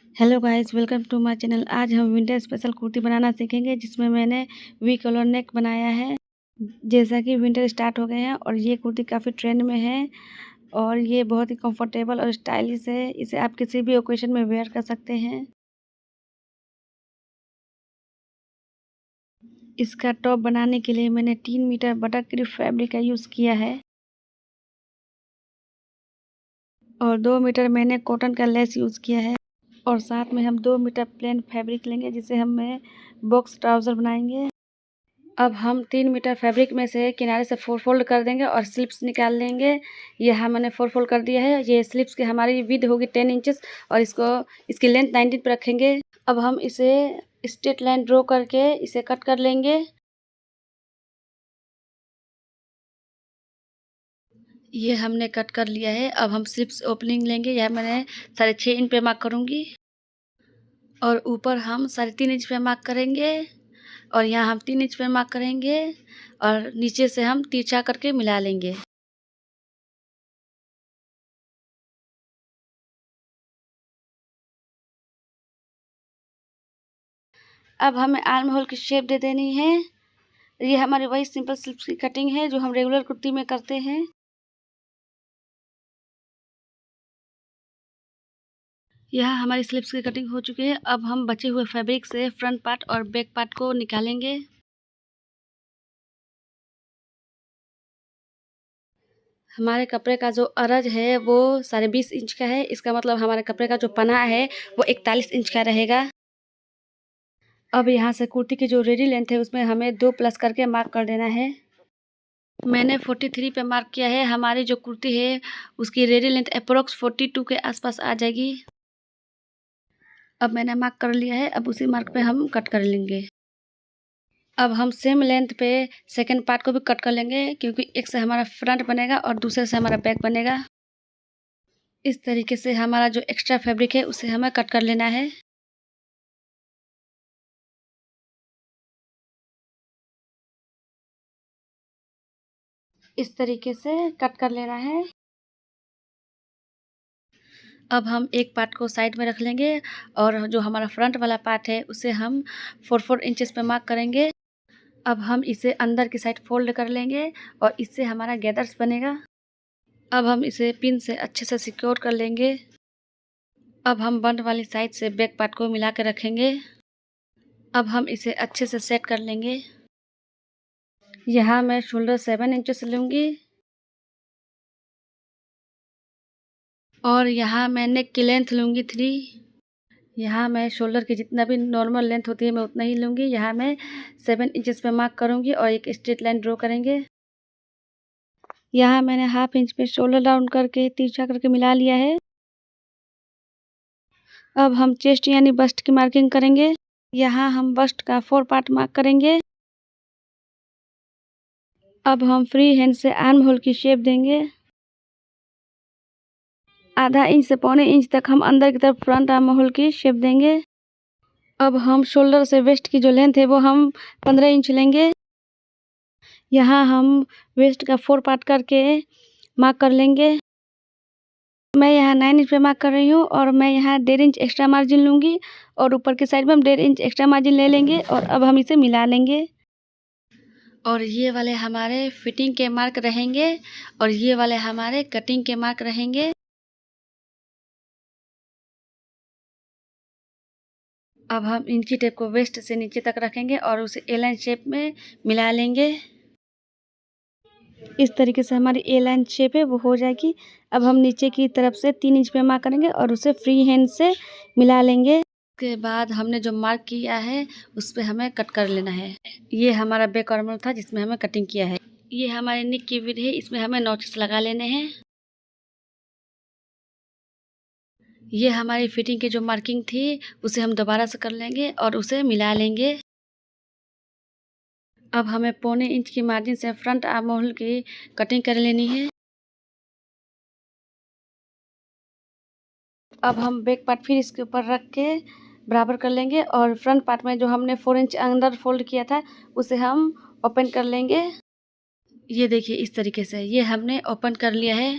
Hello guys, welcome to my channel. आज हम winter special kurti बनाना सीखेंगे जिसमें मैंने वी कॉलर नेक बनाया है। जैसा कि विंटर स्टार्ट हो गए हैं और ये कुर्ती काफ़ी ट्रेंड में है और ये बहुत ही कंफर्टेबल और स्टाइलिश है। इसे आप किसी भी ओकेशन में वेयर कर सकते हैं। इसका टॉप बनाने के लिए मैंने 3 मीटर बटर क्रिप फैब्रिक का यूज़ किया है और 2 मीटर मैंने कॉटन का लेस यूज़ किया है और साथ में हम 2 मीटर प्लेन फैब्रिक लेंगे जिसे हमें बॉक्स ट्राउज़र बनाएंगे। अब हम 3 मीटर फैब्रिक में से किनारे से 4 फोल्ड कर देंगे और स्लिप्स निकाल लेंगे। यहाँ मैंने 4 फोल्ड कर दिया है। ये स्लिप्स की हमारी विड्थ होगी 10 इंचेस और इसकी लेंथ 19 पे रखेंगे। अब हम इसे स्ट्रेट लाइन ड्रॉ करके इसे कट कर लेंगे। ये हमने कट कर लिया है। अब हम स्लिप्स ओपनिंग लेंगे। यह मैंने 6.5 इंच पे मार्क करूँगी और ऊपर हम 3.5 इंच पे मार्क करेंगे और यहाँ हम 3 इंच पे मार्क करेंगे और नीचे से हम तिरछा करके मिला लेंगे। अब हमें आर्म होल की शेप दे देनी है। ये हमारी वही सिंपल स्लिप्स की कटिंग है जो हम रेगुलर कुर्ती में करते हैं। यहाँ हमारी स्लिप्स की कटिंग हो चुकी है। अब हम बचे हुए फैब्रिक से फ्रंट पार्ट और बैक पार्ट को निकालेंगे। हमारे कपड़े का जो अरज है वो 20.5 इंच का है। इसका मतलब हमारे कपड़े का जो पना है वो 41 इंच का रहेगा। अब यहाँ से कुर्ती की जो रेडी लेंथ है उसमें हमें 2 प्लस करके मार्क कर देना है। मैंने 43 पे मार्क किया है। हमारी जो कुर्ती है उसकी रेडी लेंथ अप्रोक्स 42 के आसपास आ जाएगी। अब मैंने मार्क कर लिया है। अब उसी मार्क पे हम कट कर लेंगे। अब हम सेम लेंथ पे सेकंड पार्ट को भी कट कर लेंगे क्योंकि एक से हमारा फ्रंट बनेगा और दूसरे से हमारा बैक बनेगा। इस तरीके से हमारा जो एक्स्ट्रा फैब्रिक है उसे हमें कट कर लेना है। इस तरीके से कट कर लेना है। अब हम एक पार्ट को साइड में रख लेंगे और जो हमारा फ्रंट वाला पार्ट है उसे हम 4 इंचेस पे मार्क करेंगे। अब हम इसे अंदर की साइड फोल्ड कर लेंगे और इससे हमारा गैदर्स बनेगा। अब हम इसे पिन से अच्छे से सिक्योर कर लेंगे। अब हम बंद वाली साइड से बैक पार्ट को मिला के रखेंगे। अब हम इसे अच्छे से सेट कर लेंगे। यहाँ मैं शोल्डर 7 इंचेस लूँगी और यहाँ मैं नेक की लेंथ लूँगी 3। यहाँ मैं शोल्डर की जितना भी नॉर्मल लेंथ होती है मैं उतना ही लूँगी। यहाँ मैं 7 इंचेस पे मार्क करूँगी और एक स्ट्रेट लाइन ड्रॉ करेंगे। यहाँ मैंने हाफ इंच पे शोल्डर डाउन करके तिरछा करके मिला लिया है। अब हम चेस्ट यानी बस्ट की मार्किंग करेंगे। यहाँ हम बस्ट का 4 पार्ट मार्क करेंगे। अब हम फ्री हैंड से आर्म होल की शेप देंगे। आधा इंच से पौने इंच तक हम अंदर की तरफ फ्रंट आर्म होल की शेप देंगे। अब हम शोल्डर से वेस्ट की जो लेंथ है वो हम 15 इंच लेंगे। यहाँ हम वेस्ट का 4 पार्ट करके मार्क कर लेंगे। मैं यहाँ 9 इंच पे मार्क कर रही हूँ और मैं यहाँ 1.5 इंच एक्स्ट्रा मार्जिन लूँगी और ऊपर की साइड में हम 1.5 इंच एक्स्ट्रा मार्जिन ले लेंगे और अब हम इसे मिला लेंगे। और ये वाले हमारे फिटिंग के मार्क रहेंगे और ये वाले हमारे कटिंग के मार्क रहेंगे। अब हम इंची टेप को वेस्ट से नीचे तक रखेंगे और उसे ए लाइन शेप में मिला लेंगे। इस तरीके से हमारी ए लाइन शेप है वो हो जाएगी। अब हम नीचे की तरफ से 3 इंच पे मार्क करेंगे और उसे फ्री हैंड से मिला लेंगे। उसके बाद हमने जो मार्क किया है उस पे हमें कट कर लेना है। ये हमारा बैक आर्मर था जिसमें हमें कटिंग किया है। ये हमारे नेक की विड्थ है, इसमें हमें नॉचेस लगा लेने हैं। ये हमारी फिटिंग की जो मार्किंग थी उसे हम दोबारा से कर लेंगे और उसे मिला लेंगे। अब हमें पौने इंच की मार्जिन से फ्रंट आर्म होल की कटिंग कर लेनी है। अब हम बैक पार्ट फिर इसके ऊपर रख के बराबर कर लेंगे और फ्रंट पार्ट में जो हमने 4 इंच अंदर फोल्ड किया था उसे हम ओपन कर लेंगे। ये देखिए इस तरीके से ये हमने ओपन कर लिया है।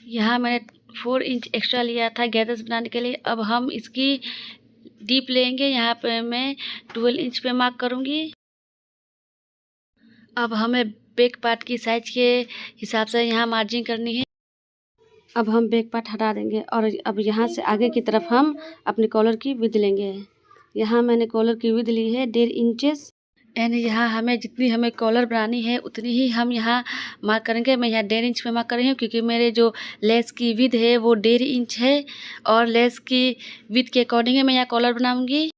यहाँ मैंने 4 इंच एक्स्ट्रा लिया था गैदर्स बनाने के लिए। अब हम इसकी डीप लेंगे। यहाँ पे मैं 12 इंच पे मार्क करूँगी। अब हमें बैक पार्ट की साइज के हिसाब से यहाँ मार्जिन करनी है। अब हम बैक पार्ट हटा देंगे और अब यहाँ से आगे की तरफ हम अपने कॉलर की विड्थ लेंगे। यहाँ मैंने कॉलर की विड्थ ली है 1.5 इंचेस। एंड यहाँ हमें जितनी हमें कॉलर बनानी है उतनी ही हम यहाँ मार्क करेंगे। मैं यहाँ 1.5 इंच पे मार्क कर रही हूँ क्योंकि मेरे जो लेस की विड्थ है वो 1.5 इंच है और लेस की विड्थ के अकॉर्डिंग मैं यहाँ कॉलर बनाऊँगी।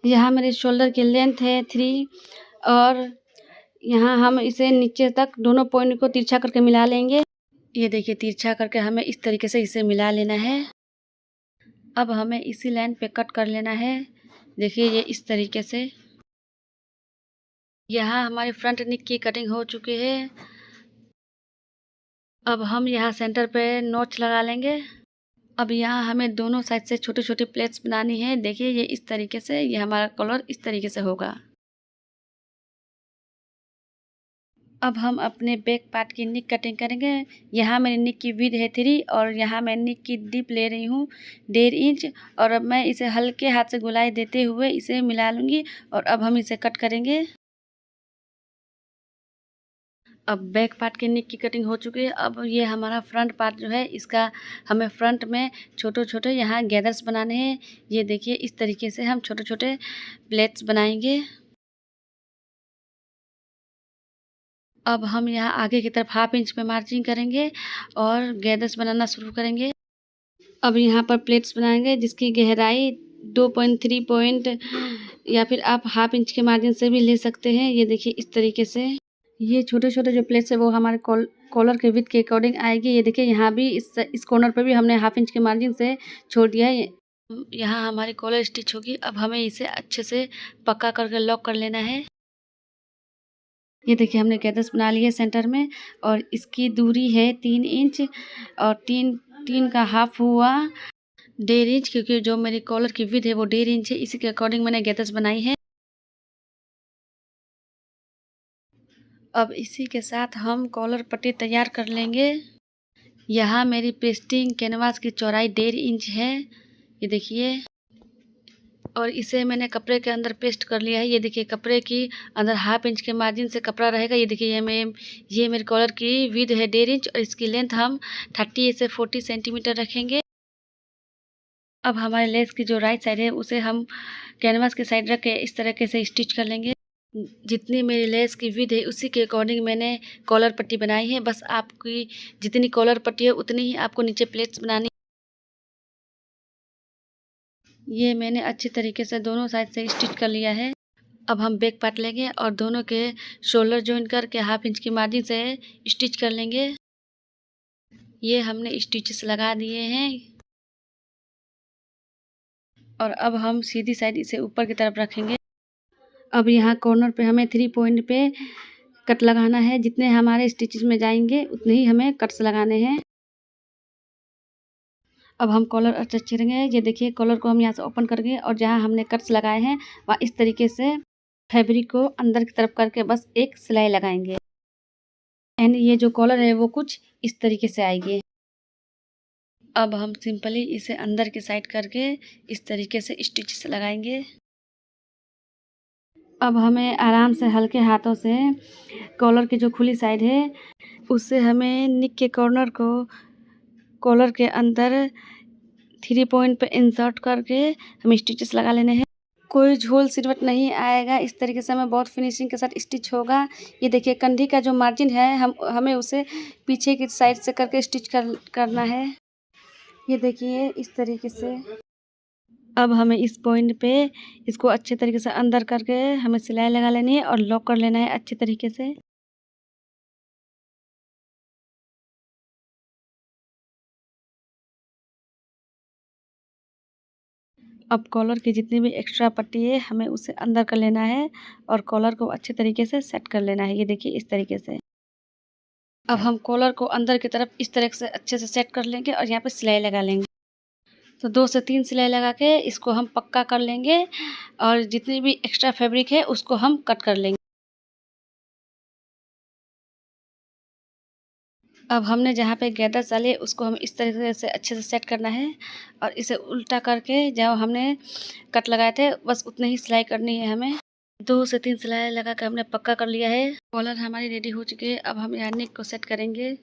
यहाँ मेरे शोल्डर की लेंथ है 3 और यहाँ हम इसे नीचे तक दोनों पॉइंट को तिरछा करके मिला लेंगे। ये देखिए तिरछा करके हमें इस तरीके से इसे मिला लेना है। अब हमें इसी लाइन पे कट कर लेना है। देखिए ये इस तरीके से। यहाँ हमारी फ्रंट नेक की कटिंग हो चुकी है। अब हम यहाँ सेंटर पे नॉच लगा लेंगे। अब यहाँ हमें दोनों साइड से छोटे छोटे प्लेट्स बनानी है। देखिए ये इस तरीके से, ये हमारा कॉलर इस तरीके से होगा। अब हम अपने बैक पार्ट की नेक कटिंग करेंगे। यहाँ मेरी नेक की विड्थ है 3 और यहाँ मैं नेक की डीप ले रही हूँ 1.5 इंच और अब मैं इसे हल्के हाथ से गोलाई देते हुए इसे मिला लूँगी और अब हम इसे कट करेंगे। अब बैक पार्ट के नेक की कटिंग हो चुकी है। अब ये हमारा फ्रंट पार्ट जो है इसका हमें फ्रंट में छोटे छोटे यहाँ गैदर्स बनाने हैं। ये देखिए इस तरीके से हम छोटे छोटे प्लेट्स बनाएंगे। अब हम यहाँ आगे की तरफ 1/2 इंच पे मार्जिन करेंगे और गैदर्स बनाना शुरू करेंगे। अब यहाँ पर प्लेट्स बनाएंगे जिसकी गहराई 2.3 पॉइंट या फिर आप 1/2 इंच के मार्जिन से भी ले सकते हैं। ये देखिए इस तरीके से। ये छोटे छोटे जो प्लेट्स है वो हमारे कॉलर के विड्थ के अकॉर्डिंग आएगी। ये देखिए यहाँ भी इस कॉर्नर पे भी हमने 1/2 इंच के मार्जिन से छोड़ दिया है। यहाँ हमारी कॉलर स्टिच होगी। अब हमें इसे अच्छे से पक्का करके लॉक कर लेना है। ये देखिए हमने गैदर्स बना लिए सेंटर में और इसकी दूरी है 3 इंच और 3 का हाफ हुआ 1.5 इंच क्योंकि जो मेरी कॉलर की विड्थ है वो 1.5 इंच है। इसी के अकॉर्डिंग मैंने गैदर्स बनाई है। अब इसी के साथ हम कॉलर पट्टी तैयार कर लेंगे। यहाँ मेरी पेस्टिंग कैनवास की चौड़ाई 1.5 इंच है। ये देखिए और इसे मैंने कपड़े के अंदर पेस्ट कर लिया है। ये देखिए कपड़े की अंदर 1/2 इंच के मार्जिन से कपड़ा रहेगा। ये देखिए ये मेरे कॉलर की विड्थ है 1.5 इंच और इसकी लेंथ हम 30 से 40 सेंटीमीटर रखेंगे। अब हमारे लेस की जो राइट साइड है उसे हम कैनवास के साइड रख के इस तरीके से स्टिच कर लेंगे। जितनी मेरी लेस की विड्थ है उसी के अकॉर्डिंग मैंने कॉलर पट्टी बनाई है। बस आपकी जितनी कॉलर पट्टी है उतनी ही आपको नीचे प्लेट्स बनानी। ये मैंने अच्छी तरीके से दोनों साइड से स्टिच कर लिया है। अब हम बैक पार्ट लेंगे और दोनों के शोल्डर जॉइन करके 1/2 इंच की मार्जिन से स्टिच कर लेंगे। ये हमने स्टिचेस लगा दिए हैं और अब हम सीधी साइड इसे ऊपर की तरफ रखेंगे। अब यहाँ कॉर्नर पे हमें 3 पॉइंट पे कट लगाना है। जितने हमारे स्टिचेस में जाएंगे उतने ही हमें कट्स लगाने हैं। अब हम कॉलर अटैच करेंगे। ये देखिए कॉलर को हम यहाँ से ओपन करेंगे और जहाँ हमने कट्स लगाए हैं वहाँ इस तरीके से फैब्रिक को अंदर की तरफ करके बस एक सिलाई लगाएंगे। एंड ये जो कॉलर है वो कुछ इस तरीके से आएगी। अब हम सिंपली इसे अंदर की साइड करके इस तरीके से स्टिचेस लगाएंगे। अब हमें आराम से हल्के हाथों से कॉलर की जो खुली साइड है उससे हमें नेक के कॉर्नर को कॉलर के अंदर 3 पॉइंट पे इंसर्ट करके हमें स्टिचेस लगा लेने हैं। कोई झोल सिलवट नहीं आएगा। इस तरीके से हमें बहुत फिनिशिंग के साथ स्टिच होगा। ये देखिए कंधी का जो मार्जिन है हमें उसे पीछे की साइड से करके स्टिच करना है। ये देखिए इस तरीके से। अब हमें इस पॉइंट पे इसको अच्छे तरीके से अंदर करके हमें सिलाई लगा लेनी है और लॉक कर लेना है अच्छे तरीके से। अब कॉलर की जितनी भी एक्स्ट्रा पट्टी है हमें उसे अंदर कर लेना है और कॉलर को अच्छे तरीके से सेट कर लेना है। ये देखिए इस तरीके से। अब हम कॉलर को अंदर की तरफ इस तरह से अच्छे से सेट कर लेंगे और यहाँ पे सिलाई लगा लेंगे। तो 2 से 3 सिलाई लगा के इसको हम पक्का कर लेंगे और जितनी भी एक्स्ट्रा फैब्रिक है उसको हम कट कर लेंगे। अब हमने जहाँ पे गैदर डाले उसको हम इस तरीके से अच्छे से सेट करना है और इसे उल्टा करके जब हमने कट लगाए थे बस उतनी ही सिलाई करनी है हमें। 2 से 3 सिलाई लगा कर हमने पक्का कर लिया है। कॉलर हमारी रेडी हो चुकी है। अब हम यहाँ नेक को सेट करेंगे।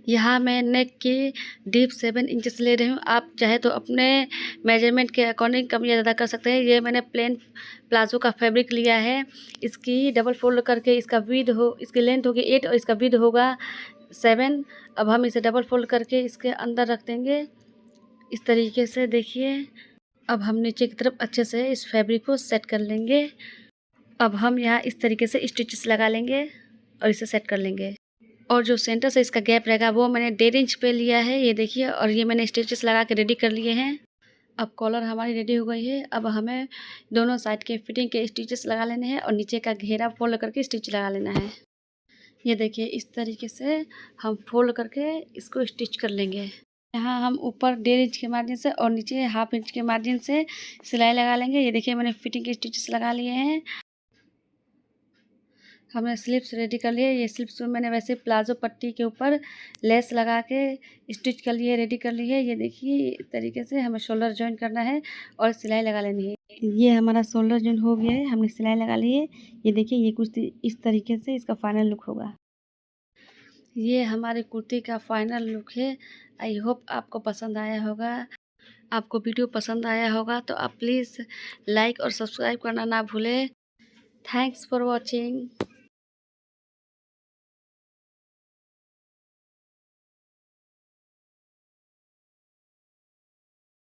यहाँ मैं नेक की डीप 7 इंचेस ले रही हूँ। आप चाहे तो अपने मेजरमेंट के अकॉर्डिंग कम या ज़्यादा कर सकते हैं। ये मैंने प्लेन प्लाजो का फैब्रिक लिया है। इसकी डबल फोल्ड करके इसकी लेंथ होगी 8 और इसका विड्थ होगा 7। अब हम इसे डबल फोल्ड करके इसके अंदर रख देंगे इस तरीके से। देखिए, अब हम नीचे की तरफ अच्छे से इस फैब्रिक को सेट कर लेंगे। अब हम यहाँ इस तरीके से स्टिचेस लगा लेंगे और इसे सेट कर लेंगे। और जो सेंटर से इसका गैप रहेगा वो मैंने 1.5 इंच पे लिया है, ये देखिए। और ये मैंने स्टिचेस लगा के रेडी कर लिए हैं। अब कॉलर हमारी रेडी हो गई है। अब हमें दोनों साइड के फिटिंग के स्टिचेस लगा लेने हैं और नीचे का घेरा फोल्ड करके स्टिच लगा लेना है। ये देखिए, इस तरीके से हम फोल्ड करके इसको स्टिच कर लेंगे। यहाँ हम ऊपर 1.5 इंच के मार्जिन से और नीचे 1/2 इंच के मार्जिन से सिलाई लगा लेंगे। ये देखिए, मैंने फिटिंग के स्टिचेस लगा लिए हैं। हमने स्लिप्स रेडी कर लिए। ये स्लिप्स में मैंने वैसे प्लाजो पट्टी के ऊपर लेस लगा के स्टिच कर लिए, रेडी कर ली है। ये देखिए, इस तरीके से हमें शोल्डर जॉइन करना है और सिलाई लगा लेनी है। ये हमारा शोल्डर जॉइन हो गया है, हमने सिलाई लगा ली है। ये देखिए, ये कुछ इस तरीके से इसका फाइनल लुक होगा। ये हमारी कुर्ती का फाइनल लुक है। आई होप आपको पसंद आया होगा। आपको वीडियो पसंद आया होगा तो आप प्लीज़ लाइक और सब्सक्राइब करना ना भूलें। Thanks for watching.